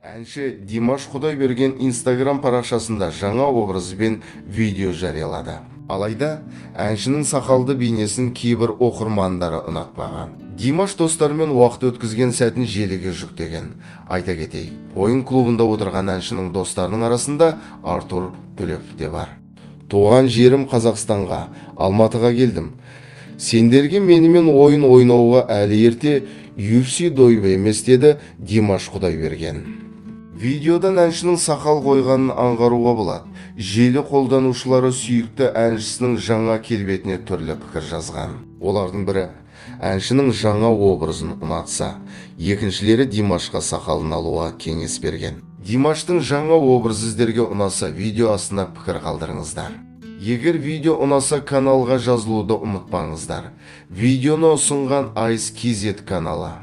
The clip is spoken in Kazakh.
Әнші Димаш Құдайберген Instagram парақшасында жаңа образбен видео жариялады. Алайда, әншінің сақалды бейнесін кейбір оқырмандары ұнатпаған. Димаш достарымен уақыт өткізген сәтін желіге жүктеген. Айта кетейік, ойын клубында отырған әншінің достарының арасында Артур Төлепов те бар. Туған жерім Қазақстанға, Алматыға келдім. Сендерге менімен ойын ойнауға әлі ерте, UFC дойбы емес, деді Димаш Құдайберген. Видеодан әншінің сақал қойғанын аңғаруға болады. Желі қолданушылары сүйікті әншісінің жаңа келбетіне түрлі пікір жазған. Олардың бірі әншінің жаңа образын ұнатса, екіншілері Димашқа сақалын алуға кеңес берген. Димаштың жаңа образы сіздерге ұнаса, видео астына пікір қалдырыңыздар. Егер видео ұнаса, каналға жазылуды ұмытпаңыздар. Видеоны ұсынған Ice KZ каналы.